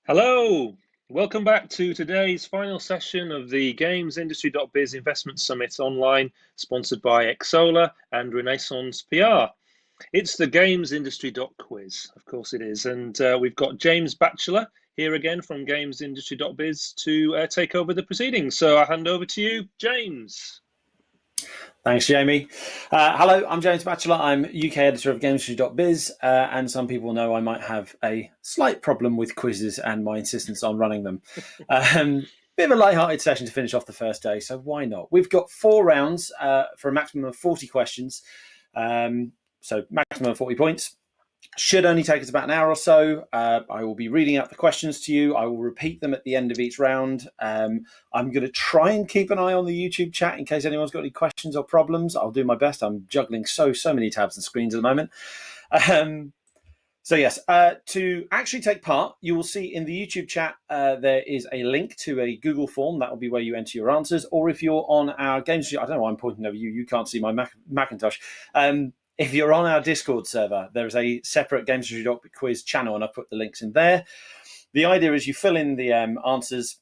Hello, welcome back to today's final session of the GamesIndustry.biz Investment Summit online, sponsored by Xsola and Renaissance PR. It's the GamesIndustry.Quiz, of course it is, and we've got James Batchelor here again from GamesIndustry.biz to take over the proceedings. So I hand over to you, James. Thanks, Jamie. Hello, I'm James Batchelor. I'm UK editor of GamesIndustry.biz, and some people know I might have a slight problem with quizzes and my insistence on running them. Bit of a light-hearted session to finish off the first day, so why not? We've got 4 rounds for a maximum of 40 questions, so maximum of 40 points. Should only take us about an hour or so. I will be reading out the questions to you. I will repeat them at the end of each round. I'm going to try and keep an eye on the YouTube chat in case anyone's got any questions or problems. I'll do my best. I'm juggling so many tabs and screens at the moment. So yes, to actually take part, you will see in the YouTube chat there is a link to a Google form. That will be where you enter your answers. Or if you're on our Games, I don't know why I'm pointing over you. You can't see my Macintosh. If you're on our Discord server, there is a separate GamesIndustry.Quiz channel, and I've put the links in there. The idea is you fill in the answers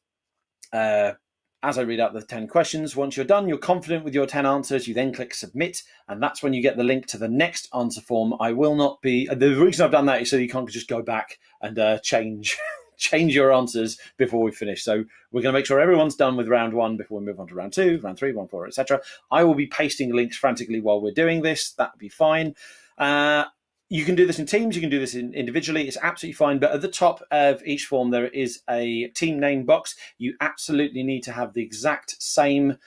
as I read out the 10 questions. Once you're done, you're confident with your 10 answers, you then click submit, and that's when you get the link to the next answer form. I will not be... The reason I've done that is so you can't just go back and change your answers before we finish. So we're going to make sure everyone's done with round 1 before we move on to round 2, round 3, round 4, etc. I will be pasting links frantically while we're doing this. That'll be fine. You can do this in teams. You can do this individually. It's absolutely fine. But at the top of each form, there is a team name box. You absolutely need to have the exact same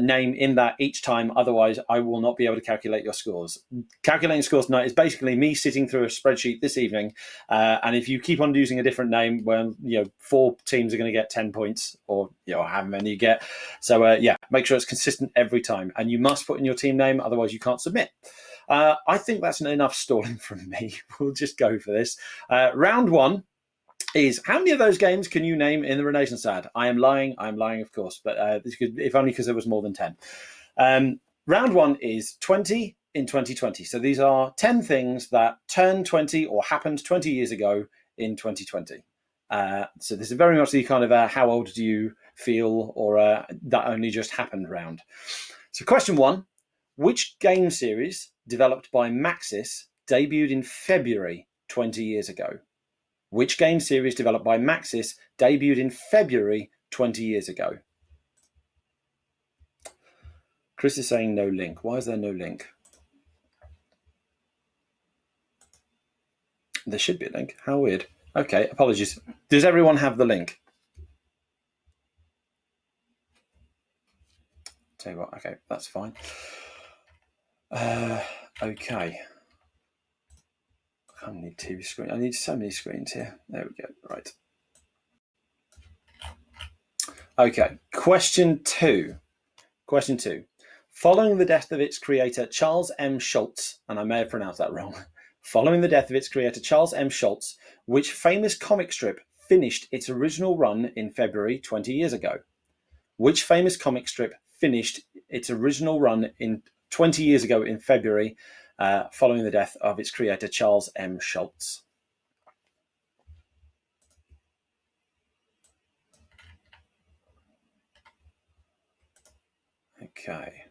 name in that each time. Otherwise, I will not be able to calculate your scores. Calculating scores tonight is basically me sitting through a spreadsheet this evening. And if you keep on using a different name, well, 4 teams are going to get 10 points or however many you get. So yeah, make sure it's consistent every time. And you must put in your team name. Otherwise, you can't submit. I think that's enough stalling from me. We'll just go for this. Round 1 is, how many of those games can you name in the Renaissance ad? I am lying, of course, but if only because there was more than 10. Round 1 is 20 in 2020. So these are 10 things that turned 20 or happened 20 years ago in 2020. So this is very much the kind of how old do you feel, or that only just happened round. So question 1, which game series developed by Maxis debuted in February 20 years ago? Which game series developed by Maxis debuted in February 20 years ago? Chris is saying no link. Why is there no link? There should be a link. How weird. Okay, apologies. Does everyone have the link? Tell you what, okay, that's fine. Okay. I need 2 screens. I need so many screens here. There we go. Right. Okay. Question 2. Following the death of its creator, Charles M. Schulz, and I may have pronounced that wrong. Following the death of its creator, Charles M. Schulz, which famous comic strip finished its original run in February 20 years ago? Which famous comic strip finished its original run in 20 years ago in February, following the death of its creator, Charles M. Schulz? Okay.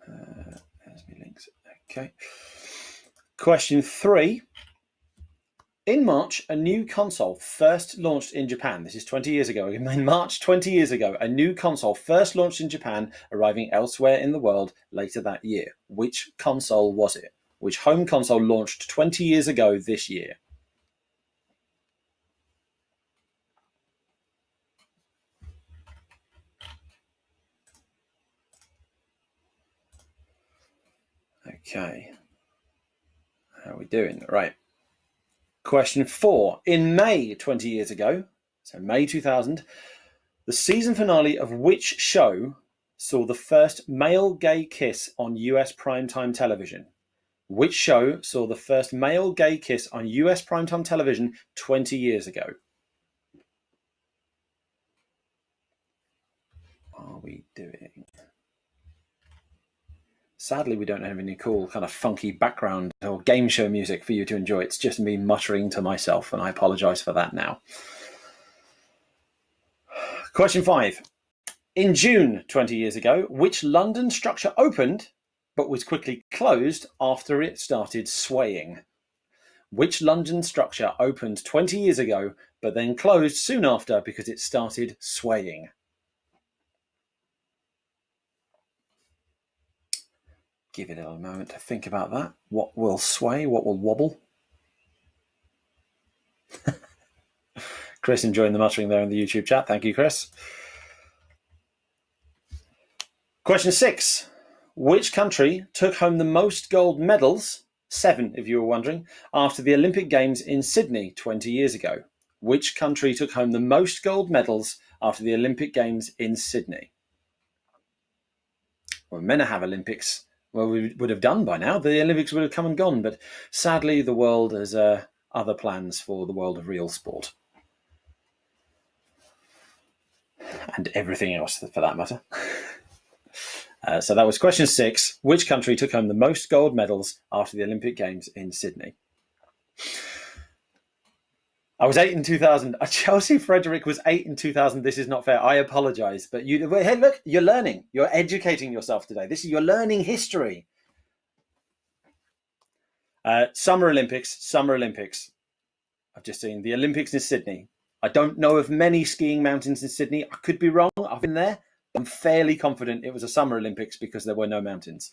There's my links. Okay. Question 3. In March, a new console first launched in Japan. This is 20 years ago. In March 20 years ago, a new console first launched in Japan, arriving elsewhere in the world later that year. Which console was it? Which home console launched 20 years ago this year? Okay. How are we doing? Right. Question 4. In May 20 years ago, so May 2000, the season finale of which show saw the first male gay kiss on US primetime television? Which show saw the first male gay kiss on US primetime television 20 years ago? What are we doing? Sadly, we don't have any cool kind of funky background or game show music for you to enjoy. It's just me muttering to myself, and I apologise for that now. Question 5. In June 20 years ago, which London structure opened but was quickly closed after it started swaying? Which London structure opened 20 years ago but then closed soon after because it started swaying? Give it a little moment to think about that. What will sway? What will wobble? Chris enjoying the muttering there in the YouTube chat. Thank you, Chris. Question 6. Which country took home the most gold medals, 7 if you were wondering, after the Olympic Games in Sydney 20 years ago? Which country took home the most gold medals after the Olympic Games in Sydney? We're meant to have Olympics. Well, we would have done by now. The Olympics would have come and gone, but sadly the world has other plans for the world of real sport. And everything else, for that matter. So that was question 6. Which country took home the most gold medals after the Olympic Games in Sydney? I was 8 in 2000. Chelsea Frederick was 8 in 2000. This is not fair. I apologise. But hey, look, you're learning. You're educating yourself today. You're learning history. Summer Olympics. I've just seen the Olympics in Sydney. I don't know of many skiing mountains in Sydney. I could be wrong. I've been there. I'm fairly confident it was a Summer Olympics because there were no mountains.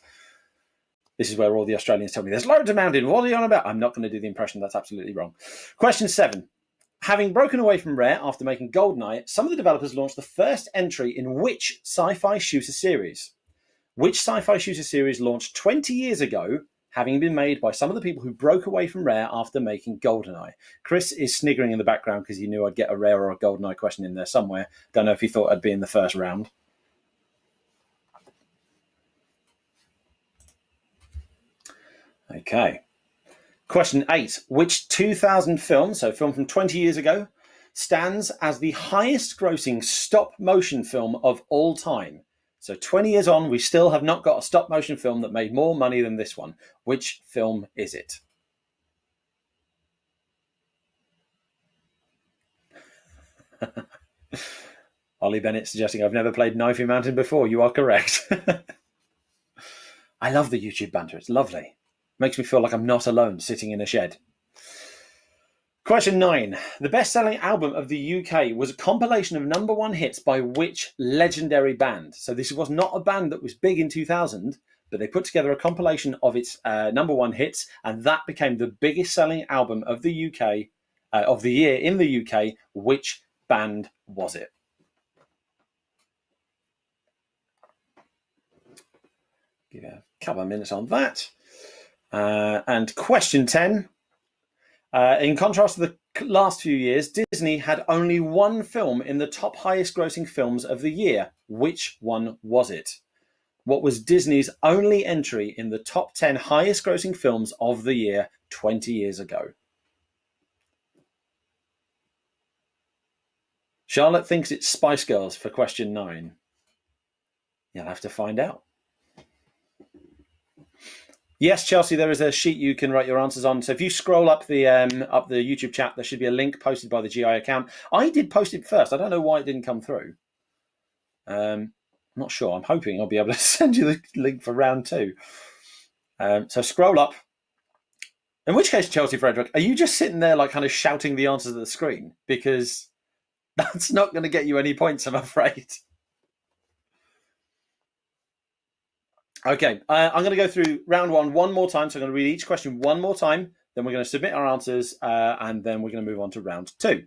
This is where all the Australians tell me there's loads of mountains. What are you on about? I'm not going to do the impression. That's absolutely wrong. Question 7. Having broken away from Rare after making GoldenEye, some of the developers launched the first entry in which sci-fi shooter series? Which sci-fi shooter series launched 20 years ago, having been made by some of the people who broke away from Rare after making GoldenEye? Chris is sniggering in the background because he knew I'd get a Rare or a GoldenEye question in there somewhere. Don't know if he thought I'd be in the first round. Okay. Question 8. Which 2000 film, so film from 20 years ago, stands as the highest grossing stop motion film of all time? So 20 years on, we still have not got a stop motion film that made more money than this one. Which film is it? Ollie Bennett suggesting I've never played Knifey Mountain before. You are correct. I love the YouTube banter. It's lovely. Makes me feel like I'm not alone sitting in a shed. Question 9. The best-selling album of the UK was a compilation of number 1 hits by which legendary band? So this was not a band that was big in 2000, but they put together a compilation of its number 1 hits, and that became the biggest-selling album of the UK, of the year in the UK. Which band was it? Give a couple of minutes on that. And question 10. In contrast to the last few years, Disney had only 1 film in the top highest grossing films of the year. Which one was it? What was Disney's only entry in the top 10 highest grossing films of the year 20 years ago? Charlotte thinks it's Spice Girls for question 9. You'll have to find out. Yes, Chelsea, there is a sheet you can write your answers on. So if you scroll up the YouTube chat, there should be a link posted by the GI account. I did post it first. I don't know why it didn't come through. I'm not sure. I'm hoping I'll be able to send you the link for round 2. So scroll up. In which case, Chelsea Frederick, are you just sitting there like kind of shouting the answers at the screen? Because that's not going to get you any points, I'm afraid. Okay, I'm going to go through round 1 one more time. So I'm going to read each question one more time. Then we're going to submit our answers, and then we're going to move on to round 2.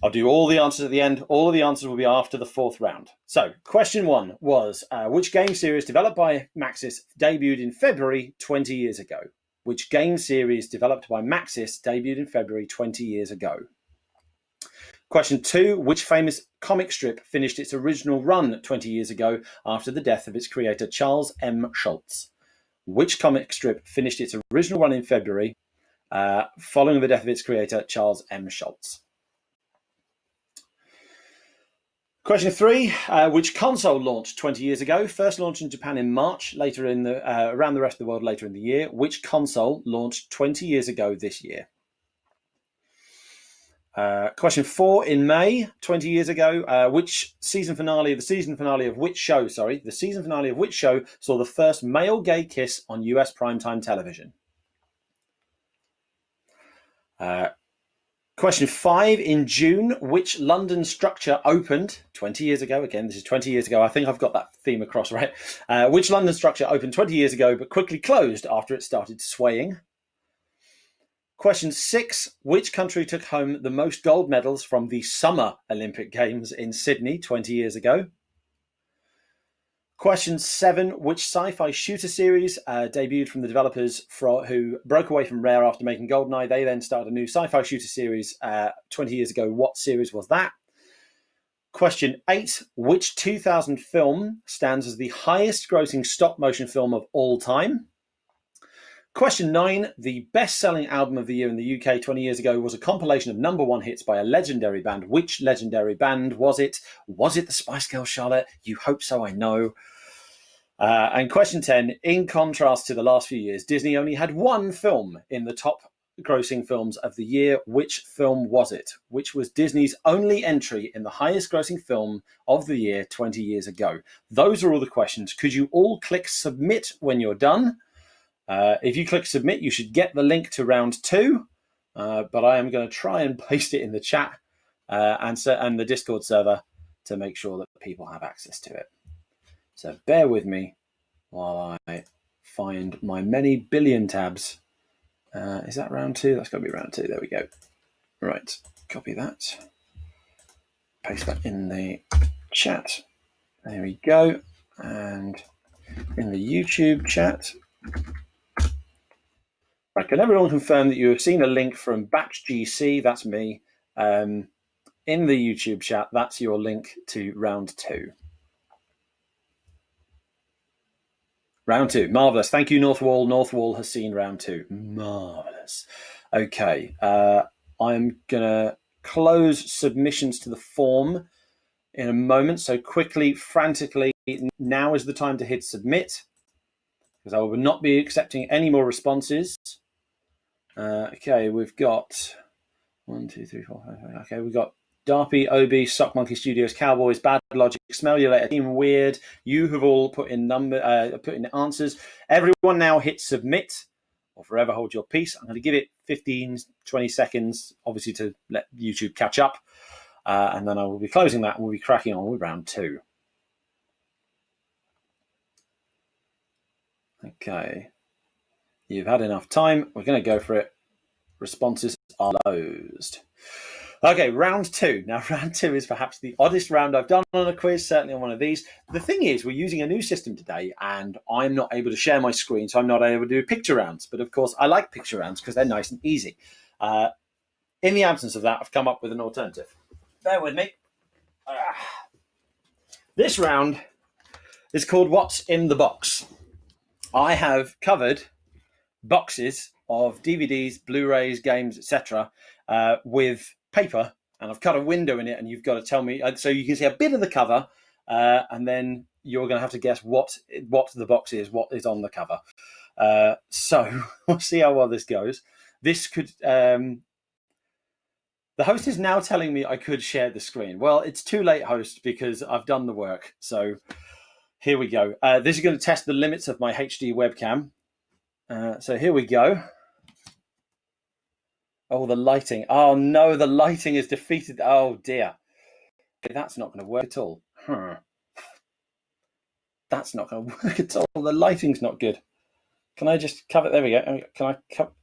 I'll do all the answers at the end. All of the answers will be after the 4th round. So question 1 was, which game series developed by Maxis debuted in February 20 years ago? Which game series developed by Maxis debuted in February 20 years ago? Question 2, which famous comic strip finished its original run 20 years ago after the death of its creator, Charles M. Schulz? Which comic strip finished its original run in February following the death of its creator, Charles M. Schulz? Question 3, which console launched 20 years ago? First launched in Japan in March, later in the around the rest of the world later in the year. Which console launched 20 years ago this year? Question 4, in May 20 years ago, which season finale? The season finale of which show saw the first male gay kiss on US primetime television? Question 5, in June, which London structure opened 20 years ago? Again, this is 20 years ago. I think I've got that theme across, right? Which London structure opened 20 years ago but quickly closed after it started swaying? Question 6, which country took home the most gold medals from the Summer Olympic Games in Sydney 20 years ago? Question 7, which sci-fi shooter series debuted from the developers who broke away from Rare after making GoldenEye? They then started a new sci-fi shooter series 20 years ago. What series was that? Question 8, which 2000 film stands as the highest grossing stop motion film of all time? Question 9, the best-selling album of the year in the UK 20 years ago was a compilation of #1 hits by a legendary band. Which legendary band was it? Was it the Spice Girls, Charlotte? You hope so, I know. And question 10, in contrast to the last few years, Disney only had one film in the top grossing films of the year. Which film was it? Which was Disney's only entry in the highest grossing film of the year 20 years ago? Those are all the questions. Could you all click submit when you're done? If you click submit, you should get the link to round 2, but I am going to try and paste it in the chat and the Discord server to make sure that people have access to it. So bear with me while I find my many billion tabs. Is that round 2? That's got to be round 2. There we go. Right, copy that. Paste that in the chat. There we go. And in the YouTube chat. Right, can everyone confirm that you have seen a link from BatchGC? That's me. In the YouTube chat, that's your link to round 2. Round 2, marvellous. Thank you, Northwall. Northwall has seen round 2. Marvellous. Okay, I'm going to close submissions to the form in a moment. So quickly, frantically, now is the time to hit submit, because I will not be accepting any more responses. Okay, we've got 1, 2, 3, 4, 5, 6. Okay, we've got Darpy, Obi, Sock Monkey Studios, Cowboys, Bad Logic, Smell You Later, Team Weird. You have all put in answers. Everyone now hit submit or forever hold your peace. I'm going to give it 15, 20 seconds, obviously to let YouTube catch up. And then I will be closing that and we'll be cracking on with round 2. Okay. You've had enough time. We're going to go for it. Responses are closed. Okay, round 2. Now, round 2 is perhaps the oddest round I've done on a quiz, certainly on one of these. The thing is, we're using a new system today, and I'm not able to share my screen, so I'm not able to do picture rounds. But, of course, I like picture rounds because they're nice and easy. In the absence of that, I've come up with an alternative. Bear with me. This round is called What's in the Box. I have covered boxes of DVDs, Blu-rays, games, etc. With paper, and I've cut a window in it, and you've got to tell me. So you can see a bit of the cover, and then you're going to have to guess what the box is, what is on the cover. So we'll see how well this goes. This could. The host is now telling me I could share the screen. Well, it's too late, host, because I've done the work. So here we go. This is going to test the limits of my HD webcam. So here we go. Oh, the lighting. Oh, no, the lighting is defeated. Oh, dear. Okay, that's not going to work at all. That's not going to work at all. The lighting's not good. Can I just cover it? There we go. Can I cover?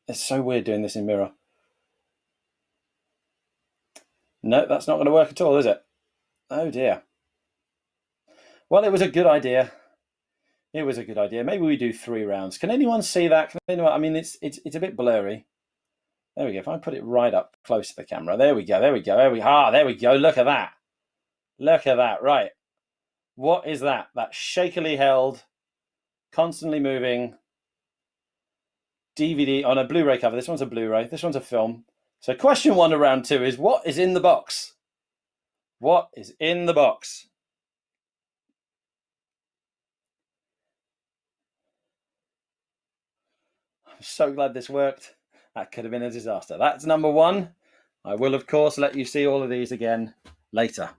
It's so weird doing this in mirror. No, that's not going to work at all, is it? Oh, dear. Well, it was a good idea. It was a good idea. Maybe we do 3 rounds. Can anyone see that? Can anyone? I mean, it's a bit blurry. There we go. If I put it right up close to the camera. There we go. There we go. There we go. Look at that. Look at that. Right. What is that? That shakily held, constantly moving DVD on a Blu-ray cover. This one's a Blu-ray. This one's a film. So question 1 of round 2 is, what is in the box? What is in the box? I'm so glad this worked. That could have been a disaster. That's number one. I will, of course, let you see all of these again later,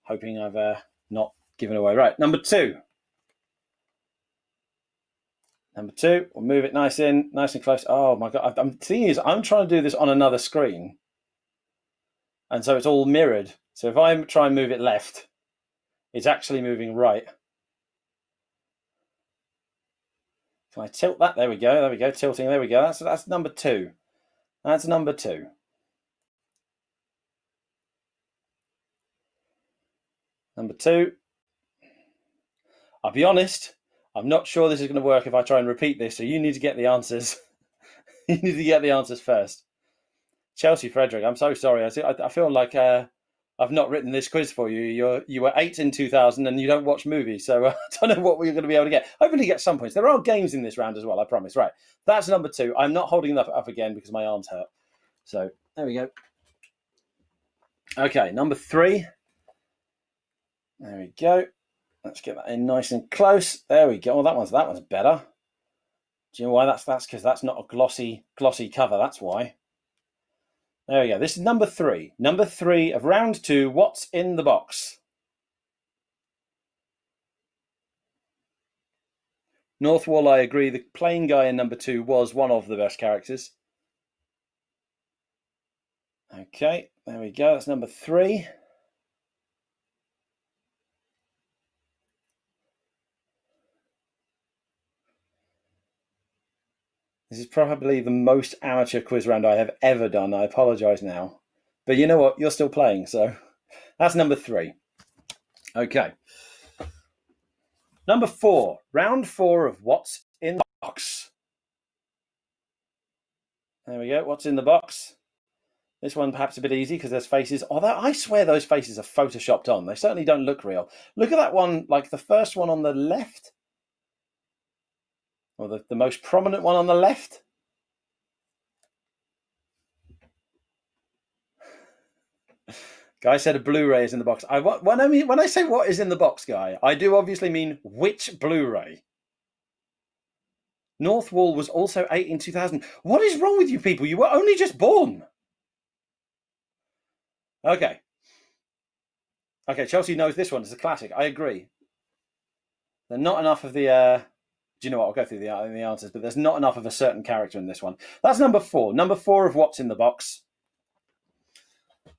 hoping I've not given away. Right, number two. Number two, we'll move it nice and close. Oh my God, the thing is, I'm trying to do this on another screen. And so it's all mirrored. So if I try and move it left, it's actually moving right. Can I tilt that? There we go. There we go. Tilting. There we go. That's number two. That's number two. Number two. I'll be honest, I'm not sure this is going to work if I try and repeat this, so you need to get the answers. You need to get the answers first. Chelsea Frederick, I'm so sorry. I feel like I've not written this quiz for you. You were 8 in 2000 and you don't watch movies, so I don't know what we're going to be able to get. Hopefully you get some points. There are games in this round as well, I promise. Right, that's number two. I'm not holding that up again because my arms hurt. So there we go. Okay, number three. There we go. Let's get that in nice and close. There we go. Oh, that one's better. Do you know why? That's because that's not a glossy cover. That's why. There we go. This is number three. Number three of round two. What's in the box? Northwall, I agree. The plain guy in number two was one of the best characters. Okay, there we go. That's number three. This is probably the most amateur quiz round I have ever done. I apologise now. But you know what? You're still playing, so that's number three. Okay. Number four. Round four of What's in the Box. There we go. What's in the box? This one perhaps a bit easy because there's faces. Although I swear those faces are photoshopped on. They certainly don't look real. Look at that one, like the first one on the left. Or the most prominent one on the left. Guy said a Blu-ray is in the box. When I say what is in the box, Guy, I do obviously mean which Blu-ray. Northwall was also 8 in 2000. What is wrong with you people? You were only just born. Okay. Okay, Chelsea knows this one. It's a classic. I agree. There's not enough of the... do you know what? I'll go through the answers, but there's not enough of a certain character in this one. That's number four. Number four of What's in the Box.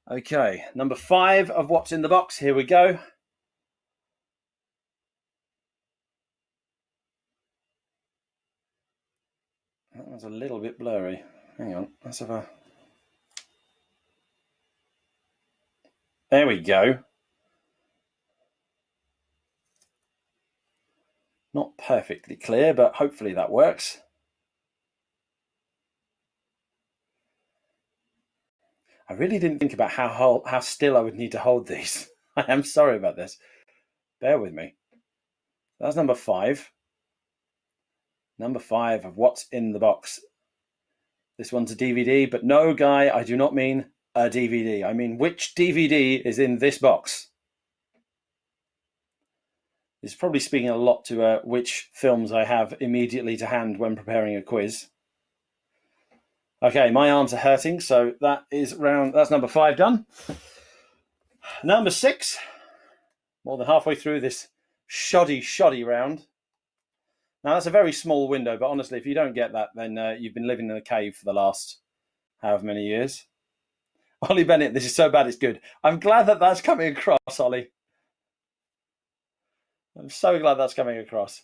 Okay, number five of What's in the Box. Here we go. That was a little bit blurry. Hang on, let's have a... There we go. Not perfectly clear, but hopefully that works. I really didn't think about how still I would need to hold these. I am sorry about this. Bear with me. That's number five. Number five of What's in the Box. This one's a DVD, but no, Guy, I do not mean a DVD. I mean which DVD is in this box. This is probably speaking a lot to which films I have immediately to hand when preparing a quiz. Okay, my arms are hurting, so that's number five done. Number six, more than halfway through this shoddy round. Now, that's a very small window, but honestly, if you don't get that, then you've been living in a cave for the last however many years. Ollie Bennett, this is so bad it's good. I'm glad that that's coming across, Ollie. I'm so glad that's coming across.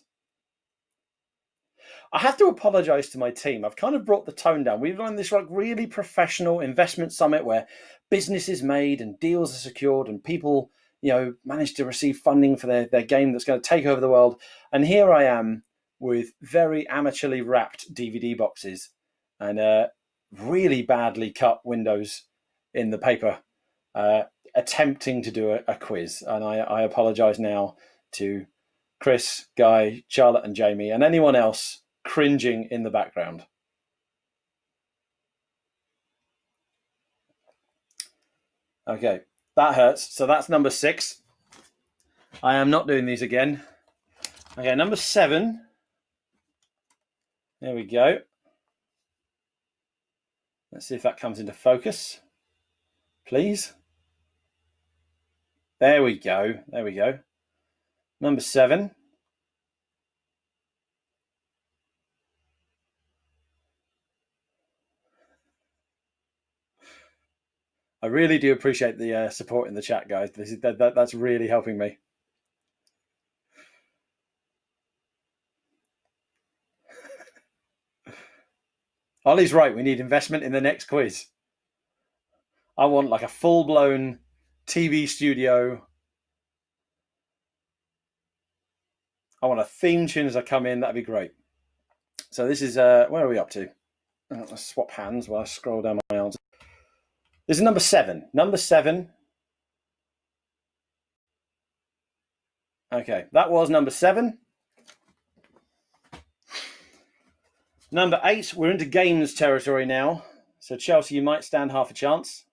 I have to apologise to my team. I've kind of brought the tone down. We've done this really professional investment summit where business is made and deals are secured and people, manage to receive funding for their game that's going to take over the world. And here I am with very amateurly wrapped DVD boxes and really badly cut windows in the paper, attempting to do a quiz. And I apologise now to Chris, Guy, Charlotte and Jamie and anyone else cringing in the background. Okay, That hurts. So that's number 6. I am not doing these again. Okay, number 7. There we go. Let's see if that comes into focus, please. There we go. There we go. Number 7. I really do appreciate the support in the chat, guys. That's really helping me. Ollie's right. We need investment in the next quiz. I want like a full-blown TV studio. I want a theme tune as I come in. That'd be great. So this is, where are we up to? Let's swap hands while I scroll down my answer. This is number 7. Number 7. Okay, that was number 7. Number 8, we're into games territory now. So Chelsea, you might stand half a chance.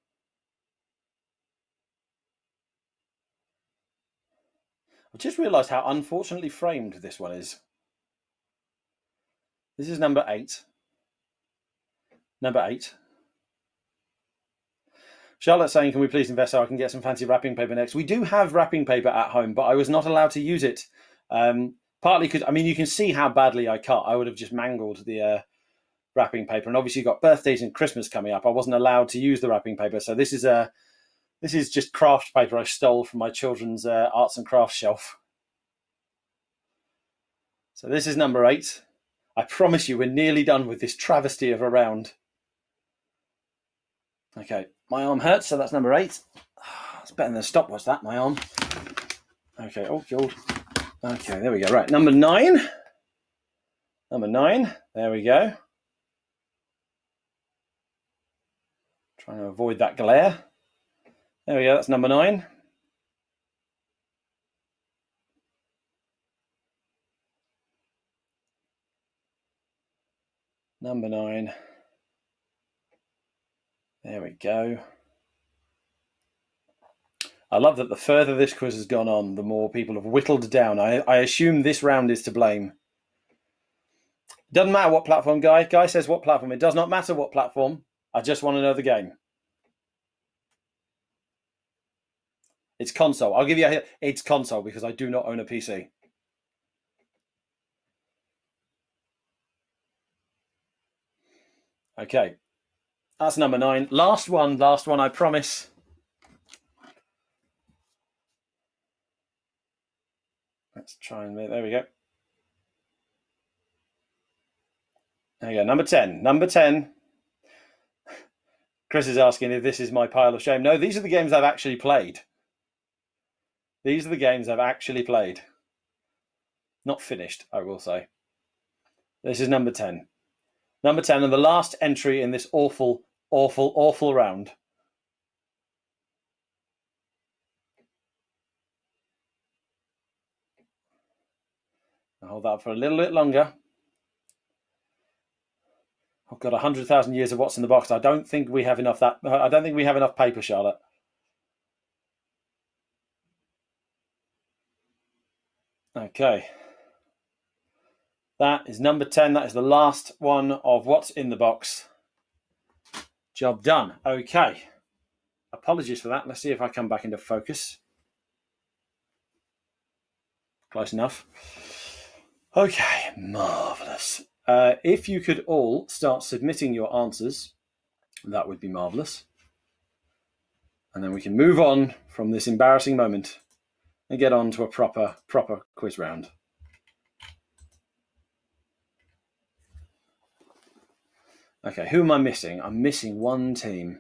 I've just realised how unfortunately framed this one is. This is number 8. Number 8. Charlotte's saying, can we please invest so I can get some fancy wrapping paper next? We do have wrapping paper at home, but I was not allowed to use it. Partly because, I mean, you can see how badly I cut. I would have just mangled the wrapping paper. And obviously you've got birthdays and Christmas coming up. I wasn't allowed to use the wrapping paper. So this is just craft paper I stole from my children's arts and crafts shelf. So this is number 8. I promise you we're nearly done with this travesty of a round. Okay, my arm hurts, so that's number 8. It's better than a stopwatch, that, my arm. Okay, oh, God. Okay, there we go. Right, number 9. Number 9, there we go. Trying to avoid that glare. There we go, that's number 9. Number 9. There we go. I love that the further this quiz has gone on, the more people have whittled down. I assume this round is to blame. Doesn't matter what platform, Guy. Guy says what platform. It does not matter what platform. I just want to know the game. It's console. I'll give you a, it's console because I do not own a PC. Okay. That's number 9. Last one, I promise. Let's try and, there we go. There we go, number 10. Number 10. Chris is asking if this is my pile of shame. No, these are the games I've actually played. These are the games I've actually played. Not finished, I will say. This is number 10. Number 10 and the last entry in this awful, awful, awful round. I'll hold that up for a little bit longer. I've got 100,000 years of what's in the box. I don't think we have enough I don't think we have enough paper, Charlotte. Okay. That is number 10. That is the last one of what's in the box. Job done. Okay. Apologies for that. Let's see if I come back into focus. Close enough. Okay, marvellous. If you could all start submitting your answers, that would be marvellous. And then we can move on from this embarrassing moment and get on to a proper quiz round. Okay, who am I missing? I'm missing one team.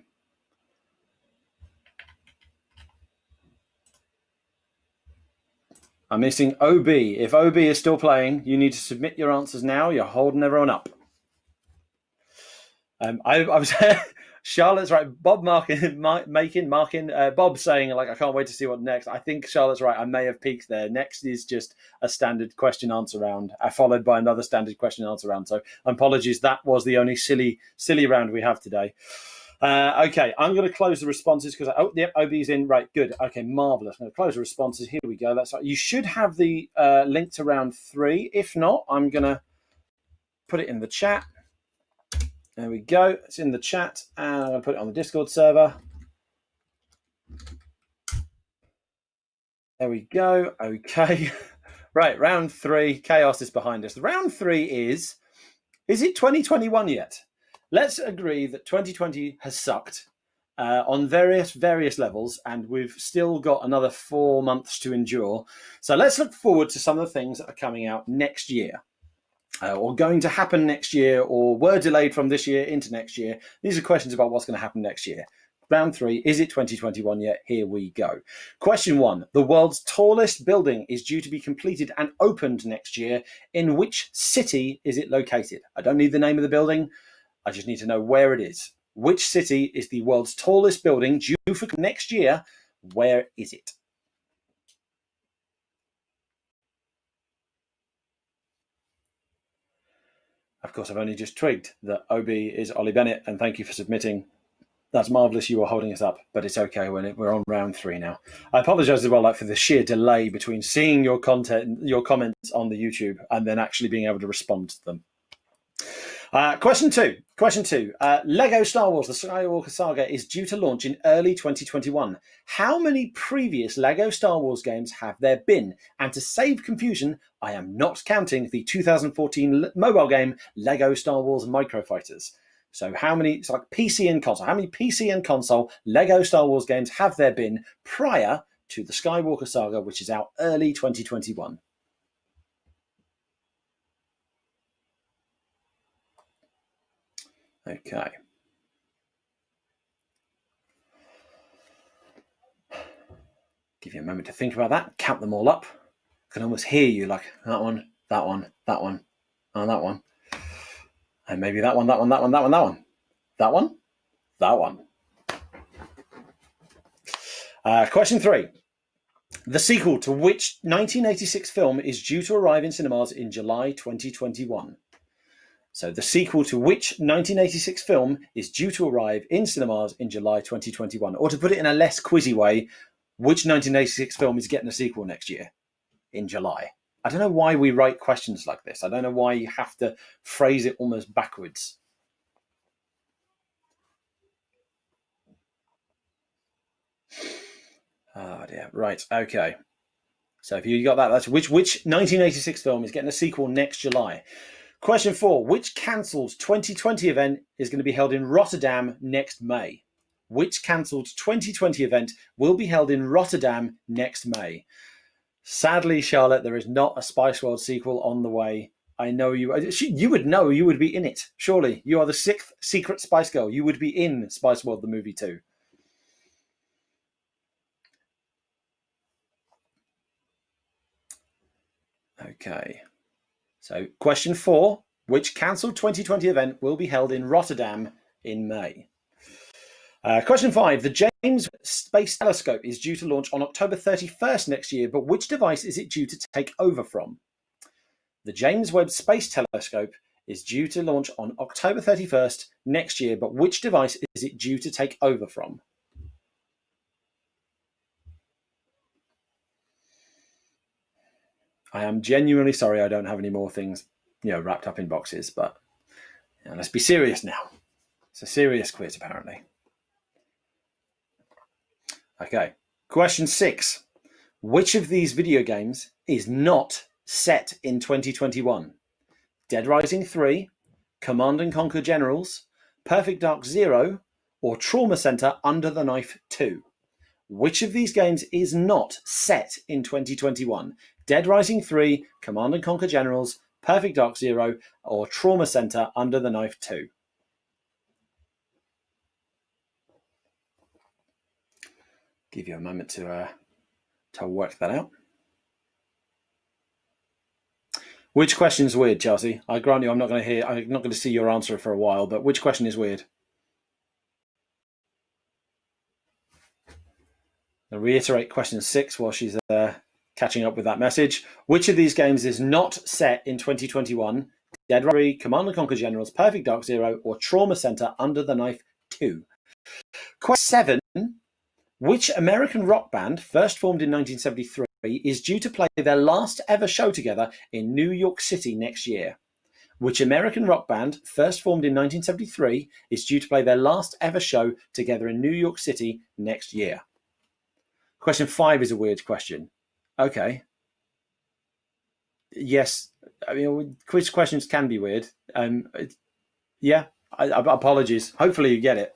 I'm missing OB. If OB is still playing, you need to submit your answers now. You're holding everyone up. I was Charlotte's right. Bob Bob saying like I can't wait to see what next. I think Charlotte's right. I may have peaked there. Next is just a standard question answer round, followed by another standard question answer round. So apologies. That was the only silly round we have today. Okay, I'm going to close the responses because yep, OB's in. Right, good. Okay, marvelous. I'm going to close the responses. Here we go. That's right. You should have the link to round 3. If not, I'm going to put it in the chat. There we go. It's in the chat, and I'm going to put it on the Discord server. There we go. Okay. Right, round 3. Chaos is behind us. Round 3 is it 2021 yet? Let's agree that 2020 has sucked on various levels, and we've still got another 4 months to endure. So let's look forward to some of the things that are coming out next year, or going to happen next year, or were delayed from this year into next year. These are questions about what's going to happen next year. Round 3, is it 2021 yet? Here we go. Question 1. The world's tallest building is due to be completed and opened next year. In which city is it located? I don't need the name of the building. I just need to know where it is. Which city is the world's tallest building due for next year? Where is it? Of course, I've only just twigged that OB is Ollie Bennett, and thank you for submitting. That's marvellous. You are holding us up, but it's okay when we're on round 3 now. I apologise as well for the sheer delay between seeing your content, your comments on the YouTube, and then actually being able to respond to them. Question 2. Lego Star Wars: The Skywalker Saga is due to launch in early 2021. How many previous Lego Star Wars games have there been? And to save confusion, I am not counting the 2014 mobile game Lego Star Wars Microfighters. So how many, it's like PC and console, how many PC and console Lego Star Wars games have there been prior to the Skywalker Saga, which is out early 2021? Okay. Give you a moment to think about that. Count them all up. I can almost hear you like that one, that one, that one, and that one. And maybe that one, that one, that one, that one, that one. That one, that one. Question 3. The sequel to which 1986 film is due to arrive in cinemas in July 2021? So the sequel to which 1986 film is due to arrive in cinemas in July 2021? Or to put it in a less quizzy way, which 1986 film is getting a sequel next year in July? I don't know why we write questions like this. I don't know why you have to phrase it almost backwards. Oh dear. Right. Okay. So if you got that, that's which 1986 film is getting a sequel next July. Question 4. Which cancelled 2020 event is going to be held in Rotterdam next May? Which cancelled 2020 event will be held in Rotterdam next May? Sadly, Charlotte, there is not a Spice World sequel on the way. I know you would know, you would be in it. Surely, you are the 6th secret Spice Girl. You would be in Spice World, the movie too. Okay. So, question 4. Which cancelled 2020 event will be held in Rotterdam in May? Question 5. The James Space Telescope is due to launch on October 31st next year, but which device is it due to take over from? The James Webb Space Telescope is due to launch on October 31st next year, but which device is it due to take over from? I am genuinely sorry I don't have any more things, wrapped up in boxes, but let's be serious now. It's a serious quiz, apparently. Okay, question 6. Which of these video games is not set in 2021? Dead Rising 3, Command & Conquer Generals, Perfect Dark Zero, or Trauma Center Under the Knife 2? Which of these games is not set in 2021? Dead Rising 3, Command & Conquer Generals, Perfect Dark Zero, or Trauma Center Under the Knife 2? Give you a moment to work that out. Which question is weird, Chelsea? I grant you I'm not going to see your answer for a while, but which question is weird? I'll reiterate question 6 while she's catching up with that message. Which of these games is not set in 2021? Dead Rising, Command & Conquer Generals, Perfect Dark Zero, or Trauma Center Under the Knife 2? Question 7. Which American rock band, first formed in 1973, is due to play their last ever show together in New York City next year? Which American rock band, first formed in 1973, is due to play their last ever show together in New York City next year? Question 5 is a weird question. Okay. Yes, I mean, quiz questions can be weird. Yeah, apologies. Hopefully you get it.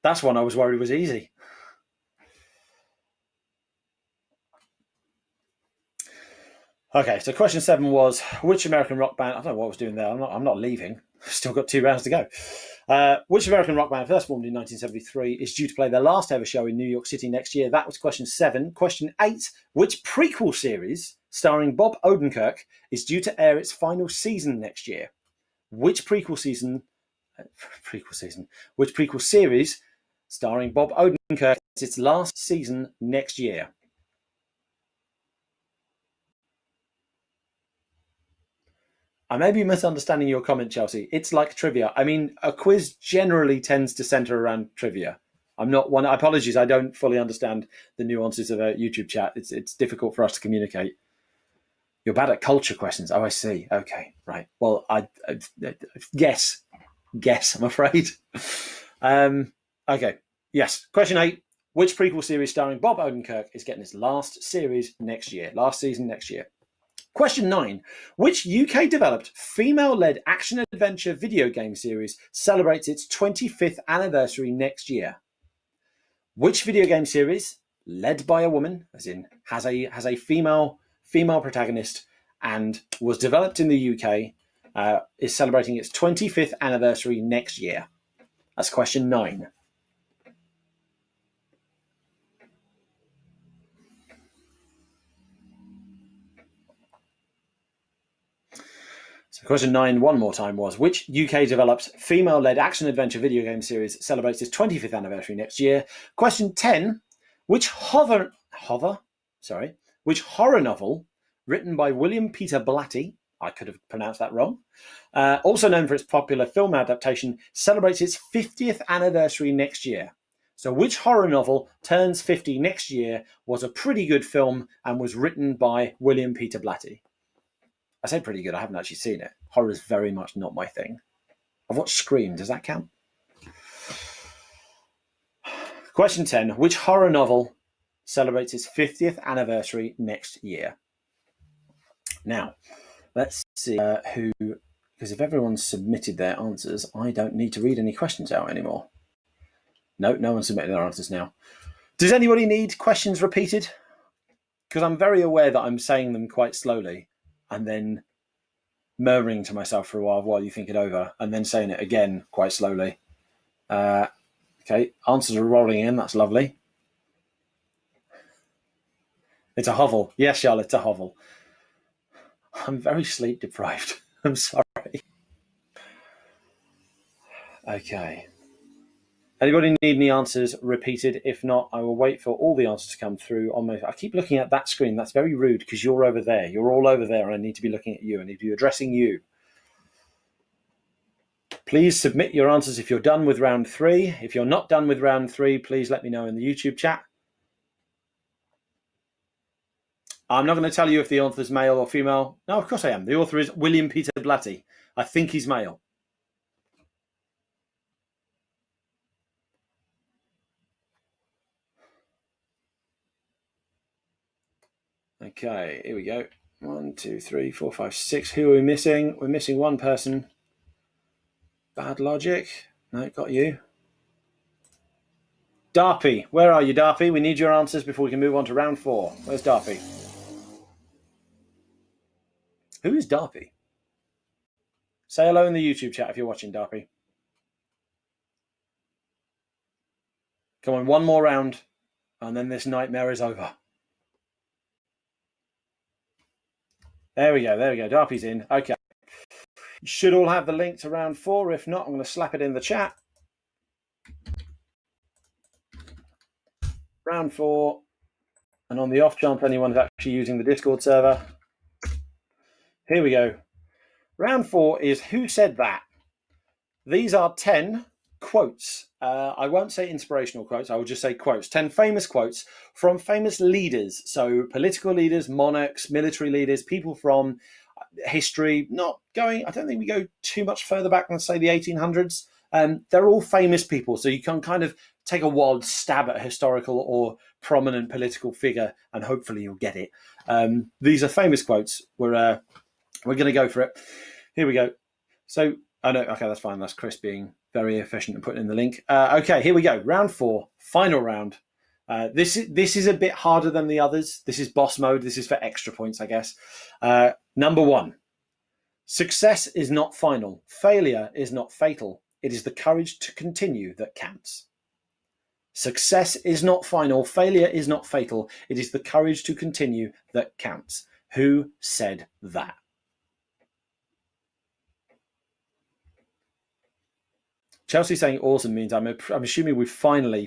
That's one I was worried was easy. Okay, so question 7 was which American rock band? I don't know what I was doing there. I'm not leaving. Still got 2 rounds to go. Which American rock band, first formed in 1973, is due to play their last ever show in New York City next year? That was question 7. Question 8: which prequel series starring Bob Odenkirk is due to air its final season next year? Which prequel series starring Bob Odenkirk is its last season next year? I may be misunderstanding your comment, Chelsea. It's like trivia. I mean, a quiz generally tends to center around trivia. I'm not one. Apologies, I don't fully understand the nuances of a YouTube chat. It's difficult for us to communicate. You're bad at culture questions. Oh, I see. Okay, right. Well, I guess. I'm afraid. Okay. Yes. Question 8. Which prequel series starring Bob Odenkirk is getting its last series next year? Last season next year. Question 9. Which UK-developed female-led action-adventure video game series celebrates its 25th anniversary next year? Which video game series, led by a woman, as in has a female protagonist and was developed in the UK, is celebrating its 25th anniversary next year? That's question 9. So question 9 one more time was, which UK-developed female-led action-adventure video game series celebrates its 25th anniversary next year? Question 10, which horror novel written by William Peter Blatty, I could have pronounced that wrong, also known for its popular film adaptation, celebrates its 50th anniversary next year? So which horror novel turns 50 next year, was a pretty good film, and was written by William Peter Blatty? I say pretty good. I haven't actually seen it. Horror is very much not my thing. I've watched Scream. Does that count? Question 10. Which horror novel celebrates its 50th anniversary next year? Now, let's see who... Because if everyone's submitted their answers, I don't need to read any questions out anymore. No one submitted their answers now. Does anybody need questions repeated? Because I'm very aware that I'm saying them quite slowly and then murmuring to myself for a while you think it over, and then saying it again quite slowly. Okay, answers are rolling in. That's lovely. It's a hovel. Yes, Charlotte, it's a hovel. I'm very sleep deprived. I'm sorry. Okay. Anybody need any answers repeated? If not, I will wait for all the answers to come through. I keep looking at that screen. That's very rude because you're over there. You're all over there, and I need to be looking at you. I need to be addressing you. Please submit your answers if you're done with round 3. If you're not done with round 3, please let me know in the YouTube chat. I'm not going to tell you if the author is male or female. No, of course I am. The author is William Peter Blatty. I think he's male. Okay, here we go. 1, 2, 3, 4, 5, 6. Who are we missing? We're missing one person. Bad logic. No, got you. Darpy. Where are you, Darpy? We need your answers before we can move on to round 4. Where's Darpy? Who is Darpy? Say hello in the YouTube chat if you're watching, Darpy. Come on, one more round, and then this nightmare is over. There we go. Darpy's in. Okay. You should all have the link to round 4. If not, I'm going to slap it in the chat. Round 4. And on the off chance anyone's actually using the Discord server, here we go. Round 4 is Who Said That? These are 10 quotes. I won't say inspirational quotes. I will just say quotes. 10 famous quotes from famous leaders. So political leaders, monarchs, military leaders, people from history. I don't think we go too much further back than, say, the 1800s. They're all famous people. So you can kind of take a wild stab at a historical or prominent political figure, and hopefully you'll get it. These are famous quotes. We're going to go for it. Here we go. So, oh no, okay, that's fine. That's Chris being very efficient and putting in the link. Okay, here we go. Round 4, final round. This is a bit harder than the others. This is boss mode. This is for extra points, I guess. Number 1. Success is not final. Failure is not fatal. It is the courage to continue that counts. Success is not final. Failure is not fatal. It is the courage to continue that counts. Who said that? Chelsea saying awesome means I'm assuming we've finally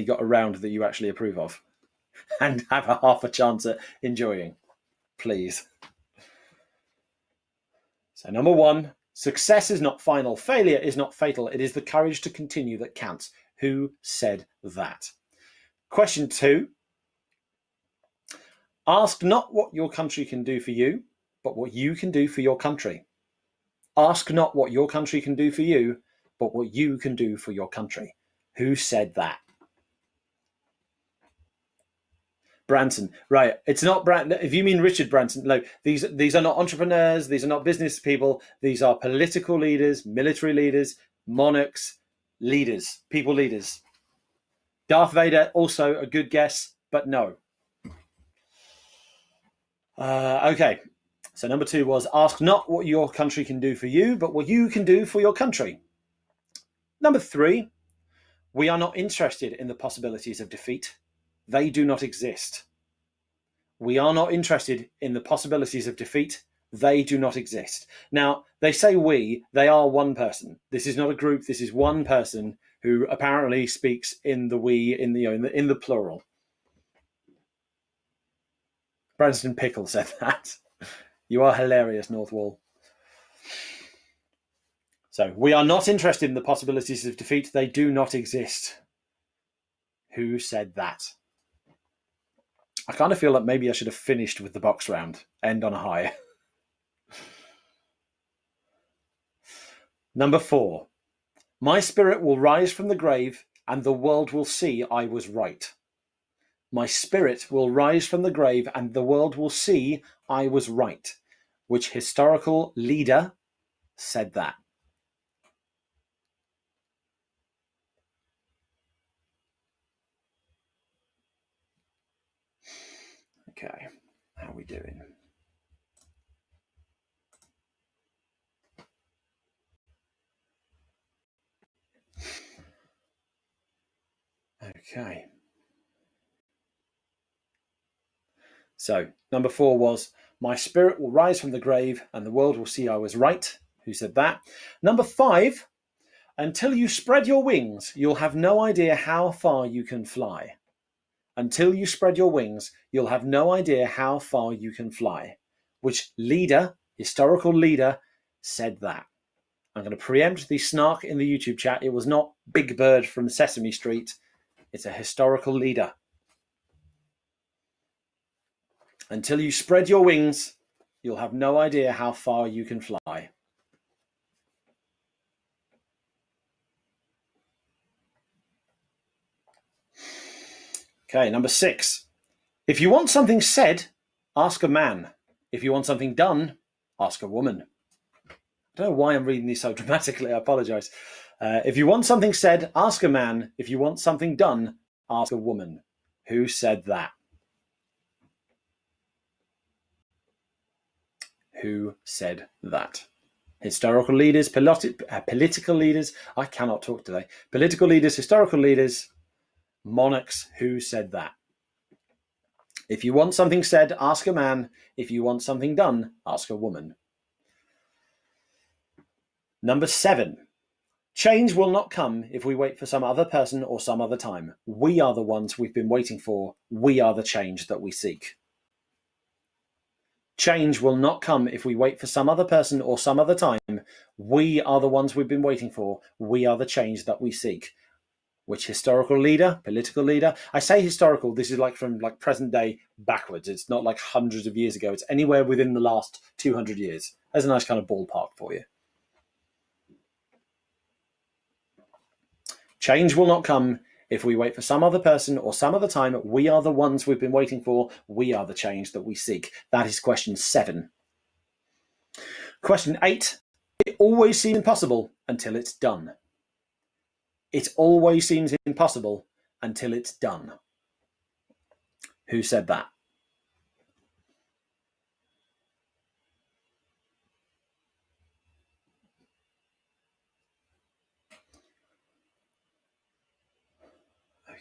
got a round that you actually approve of and have a half a chance at enjoying. Please. So number 1, success is not final. Failure is not fatal. It is the courage to continue that counts. Who said that? Question 2. Ask not what your country can do for you, but what you can do for your country. Ask not what your country can do for you, but what you can do for your country. Who said that? Branson. Right. It's not Branson. If you mean Richard Branson, no, these are not entrepreneurs. These are not business people. These are political leaders, military leaders, monarchs, leaders, people leaders. Darth Vader, also a good guess, but no. Okay. So number 2 was ask not what your country can do for you, but what you can do for your country. Number 3, we are not interested in the possibilities of defeat. They do not exist. We are not interested in the possibilities of defeat. They do not exist. Now, they say we, they are one person. This is not a group. This is one person who apparently speaks in the we, in the plural. Branston Pickle said that. You are hilarious, Northwall. So, we are not interested in the possibilities of defeat. They do not exist. Who said that? I kind of feel like maybe I should have finished with the box round. End on a high. Number 4. My spirit will rise from the grave, and the world will see I was right. My spirit will rise from the grave, and the world will see I was right. Which historical leader said that? Okay, how are we doing? Okay. So, number 4 was, my spirit will rise from the grave and the world will see I was right. Who said that? Number 5, until you spread your wings, you'll have no idea how far you can fly. Until you spread your wings, you'll have no idea how far you can fly. Which leader, historical leader, said that? I'm going to preempt the snark in the YouTube chat. It was not Big Bird from Sesame Street. It's a historical leader. Until you spread your wings, you'll have no idea how far you can fly. Okay, number 6. If you want something said, ask a man. If you want something done, ask a woman. I don't know why I'm reading these so dramatically. I apologize. If you want something said, ask a man. If you want something done, ask a woman. Who said that? Who said that? Historical leaders, political leaders. I cannot talk today. Political leaders, historical leaders, monarchs. Who said that? If you want something said, ask a man. If you want something done, ask a woman. Number 7. Change will not come if we wait for some other person or some other time. We are the ones we've been waiting for. We are the change that we seek. Change will not come if we wait for some other person or some other time. We are the ones we've been waiting for. We are the change that we seek. Which historical leader, political leader? I say historical, this is from present day backwards. It's not like hundreds of years ago. It's anywhere within the last 200 years. There's a nice kind of ballpark for you. Change will not come if we wait for some other person or some other time. We are the ones we've been waiting for. We are the change that we seek. That is question 7. Question 8. It always seems impossible until it's done. It always seems impossible until it's done. Who said that?